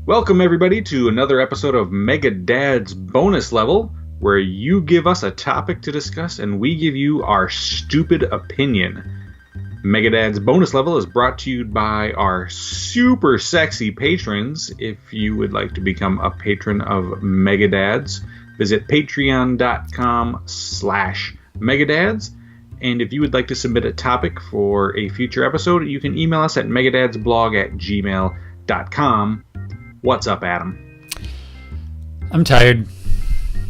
Welcome, everybody, to another episode of Mega Dad's Bonus Level, where you give us a topic to discuss and we give you our stupid opinion. Mega Dad's Bonus Level is brought to you by our super sexy patrons. If you would like to become a patron of Mega Dads, visit patreon.com/megadads. And if you would like to submit a topic for a future episode, you can email us at megadadsblog@gmail.com. What's up, Adam? I'm tired.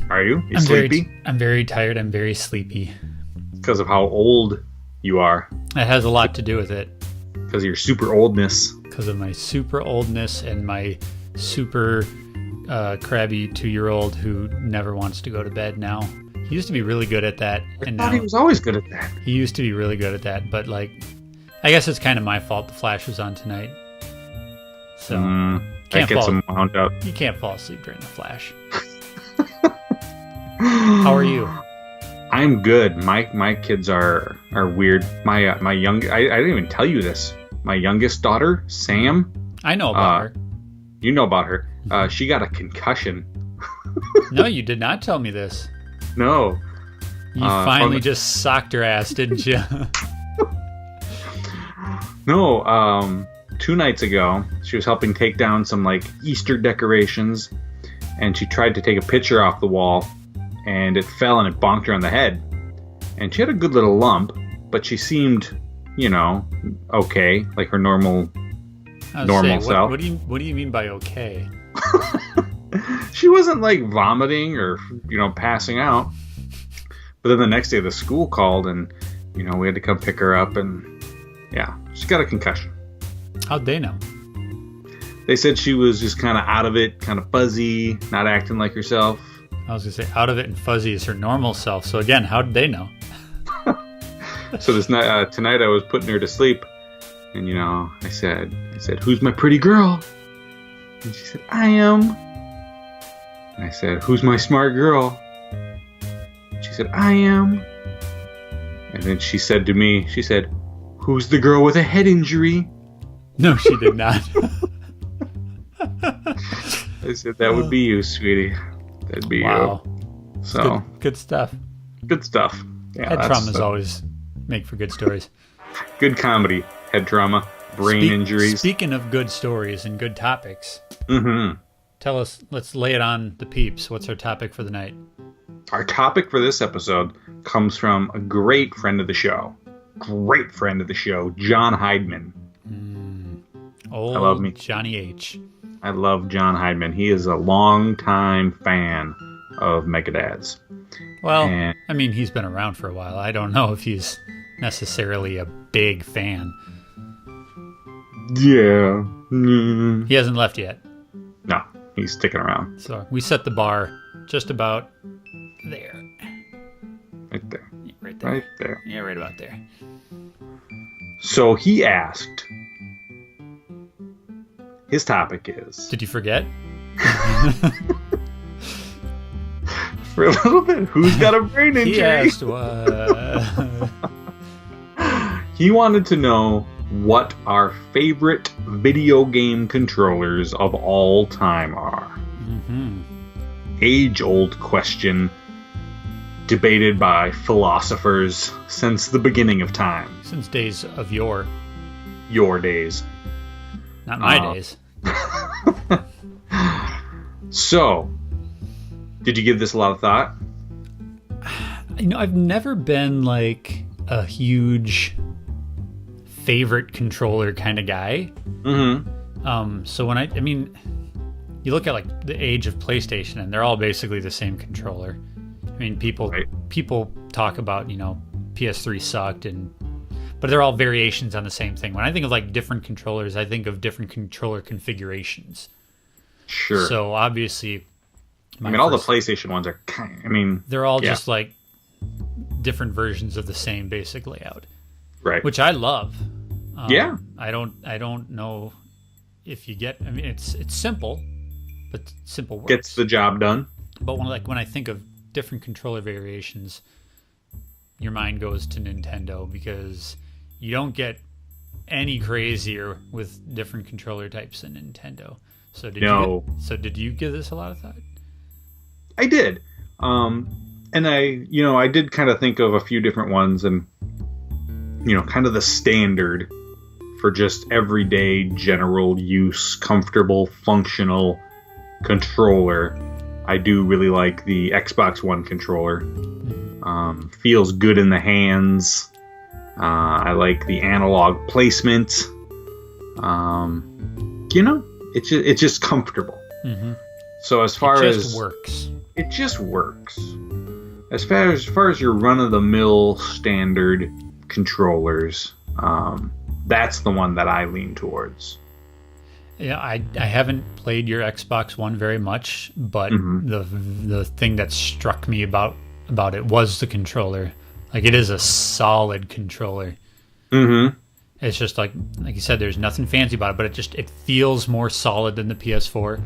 Are you? You sleepy? I'm very tired. I'm very sleepy. Because of how old you are. It has a lot to do with it. Because of your super oldness. Because of my super oldness and my super crabby 2-year-old who never wants to go to bed now. He used to be really good at that. I thought he was always good at that. He used to be really good at that. But, I guess it's kind of my fault the Flash was on tonight. So... That gets him wound up. You can't fall asleep during the Flash. How are you? I'm good. My kids are weird. My young I didn't even tell you this. My youngest daughter, Sam. I know about her. You know about her. She got a concussion. No, you did not tell me this. No. You finally just socked her ass, didn't you? No. 2 nights ago, she was helping take down some Easter decorations, and she tried to take a picture off the wall, and it fell and it bonked her on the head. And she had a good little lump, but she seemed, okay, like her normal self. What do you mean by okay? She wasn't vomiting or passing out. But then the next day the school called, and we had to come pick her up, and yeah, she got a concussion. How'd they know? They said she was just kind of out of it, kind of fuzzy, not acting like herself. I was going to say, out of it and fuzzy is her normal self. So again, how did they know? So this night, tonight I was putting her to sleep. And, I said, "Who's my pretty girl?" And she said, "I am." And I said, "Who's my smart girl?" She said, "I am." And then she said to me, "Who's the girl with a head injury?" No, she did not. I said, "That would be you, sweetie. That'd be you." So good stuff. Good stuff. Yeah, head traumas always make for good stories. Good comedy. Head trauma, brain injuries. Speaking of good stories and good topics, tell us. Let's lay it on the peeps. What's our topic for the night? Our topic for this episode comes from a great friend of the show. John Heidman. I love me Johnny H. I love John Heidman. He is a longtime fan of Megadads. Well, he's been around for a while. I don't know if he's necessarily a big fan. Yeah. He hasn't left yet. No, he's sticking around. So we set the bar just about there. Right there. Yeah, right there. Right there. Yeah, right about there. So he asked... His topic is... Did you forget? For a little bit. Who's got a brain injury? He asked what? He wanted to know what our favorite video game controllers of all time are. Age-old question, debated by philosophers since the beginning of time. Since days of yore. Your days. Not my days. So, did you give this a lot of thought? I've never been a huge favorite controller kind of guy. So when you look at the age of PlayStation, and they're all basically the same controller. People talk about PS3 sucked, but they're all variations on the same thing. When I think of different controllers, I think of different controller configurations. Sure. So obviously, all the PlayStation ones are they're all just different versions of the same basic layout. Right. Which I love. Yeah. I don't know if you get. It's simple, but simple works. Gets the job done. But when I think of different controller variations, your mind goes to Nintendo, because you don't get any crazier with different controller types than Nintendo. So did you give this a lot of thought? I did. And I did kind of think of a few different ones, and, kind of the standard for just everyday general use, comfortable, functional controller. I do really like the Xbox One controller. Feels good in the hands. I like the analog placement. It's just comfortable. Mm-hmm. So as far it as works. It just works. As far as your run-of-the-mill standard controllers, that's the one that I lean towards. Yeah, I haven't played your Xbox One very much, but the thing that struck me about it was the controller. Like, it is a solid controller. Mm-hmm. It's just like you said, there's nothing fancy about it, but it feels more solid than the PS4.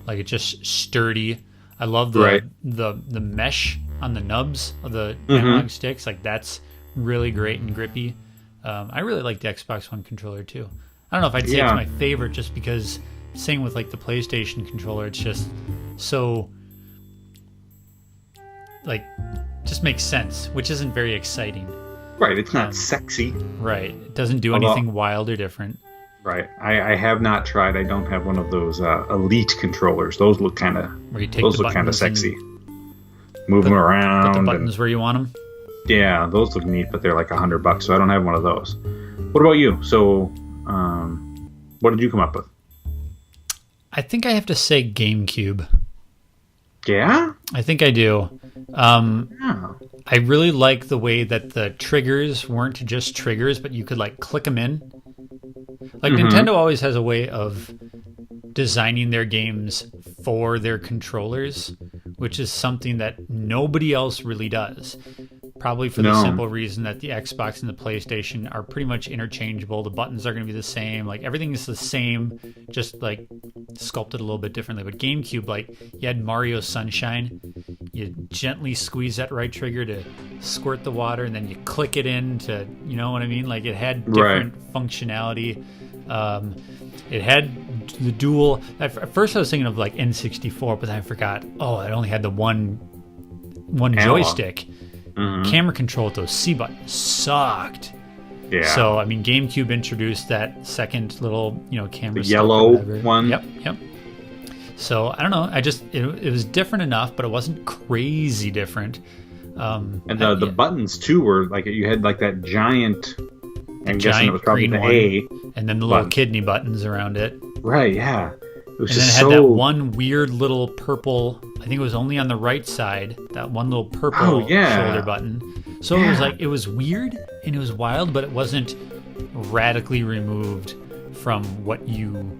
Like, it's just sturdy. I love the mesh on the nubs of the analog sticks. Like, that's really great and grippy. I really like the Xbox One controller too. I don't know if I'd say it's my favorite, just because, same with like the PlayStation controller, it's just so, like, just makes sense, which isn't very exciting. Right, it's not sexy. Right, it doesn't do anything wild or different. Right, I have not tried. I don't have one of those Elite controllers. Those look kind of sexy. Move them around. Put the buttons where you want them. Yeah, those look neat, but they're like $100, so I don't have one of those. What about you? So, what did you come up with? I think I have to say GameCube. Yeah? I think I do. I really like the way that the triggers weren't just triggers, but you could like click them in. Like, Nintendo always has a way of designing their games for their controllers, which is something that nobody else really does. Probably for the simple reason that the Xbox and the PlayStation are pretty much interchangeable. The buttons are going to be the same. Like, everything is the same, just like sculpted a little bit differently. But GameCube, like, you had Mario Sunshine. You gently squeeze that right trigger to squirt the water, and then you click it in to, you know what I mean? Like, it had different functionality. It had the dual. At first, I was thinking of like N64, but then I forgot. Oh, it only had the one joystick. Camera control with those C buttons sucked. Yeah. So I mean, GameCube introduced that second little, camera. The yellow one. Yep. So I don't know. It was different enough, but it wasn't crazy different. And the buttons too were like, you had like that giant. I'm guessing it was probably the A. And then the little kidney buttons around it. Right. Yeah. It was and then it had that one weird little purple. I think it was only on the right side. That one little purple shoulder button. So it was weird and it was wild, but it wasn't radically removed from what you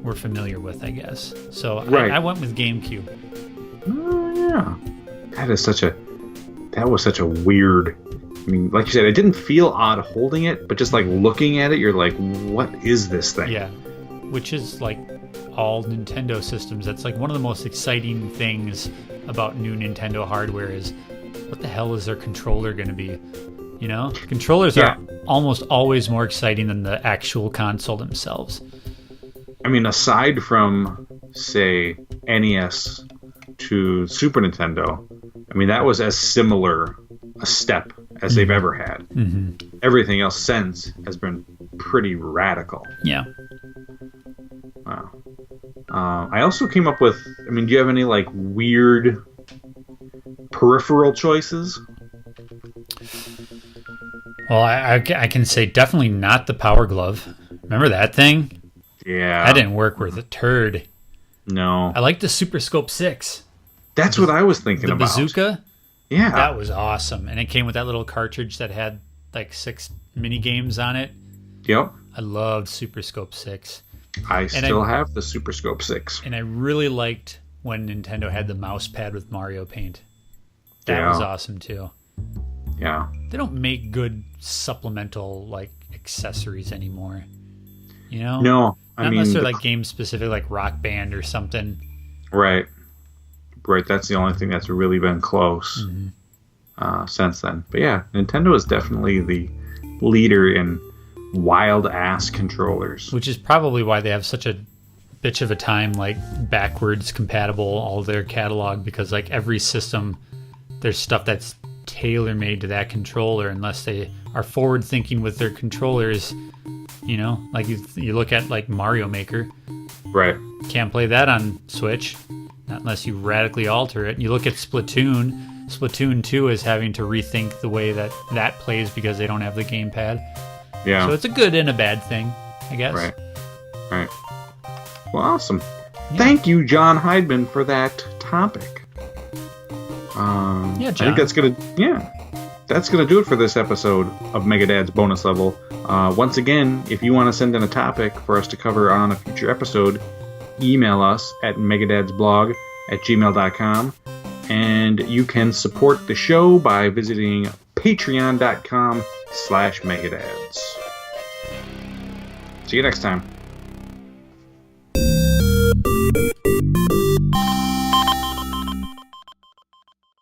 were familiar with, I guess. So I went with GameCube. Oh yeah, that was such a weird. I mean, like you said, it didn't feel odd holding it, but just like looking at it, you're like, what is this thing? Yeah, which is like all Nintendo systems. That's like one of the most exciting things about new Nintendo hardware is, what the hell is their controller going to be? Controllers are almost always more exciting than the actual console themselves. I mean, aside from, say, NES to Super Nintendo, I mean, that was as similar a step as they've ever had. Everything else since has been pretty radical. Yeah. Wow. I also came up with, I mean, do you have any like weird peripheral choices? Well, I can say definitely not the Power Glove. Remember that thing? Yeah. That didn't work worth a turd. No. I like the Super Scope 6. That's what I was thinking about. The bazooka? Yeah. That was awesome. And it came with that little cartridge that had like 6 mini games on it. Yep. I loved Super Scope 6. I still have the Super Scope 6. And I really liked when Nintendo had the mouse pad with Mario Paint. That was awesome too. Yeah. They don't make good supplemental like accessories anymore. No. Not unless they're like game specific, like Rock Band or something. Right. That's the only thing that's really been close since then. But yeah, Nintendo is definitely the leader in wild ass controllers, which is probably why they have such a bitch of a time, like backwards compatible all their catalog, because like every system, there's stuff that's tailor made to that controller, unless they are forward thinking with their controllers. You know, like you look at like Mario Maker, right? Can't play that on Switch, not unless you radically alter it. You look at Splatoon. Splatoon 2 is having to rethink the way that plays because they don't have the gamepad. Yeah. So it's a good and a bad thing, I guess. Right. Well, awesome. Yeah. Thank you, John Heidman, for that topic. Yeah, John. I think that's gonna do it for this episode of Megadad's Bonus Level. Once again, if you want to send in a topic for us to cover on a future episode, email us at megadadsblog@gmail.com. And you can support the show by visiting patreon.com/megadads. See you next time.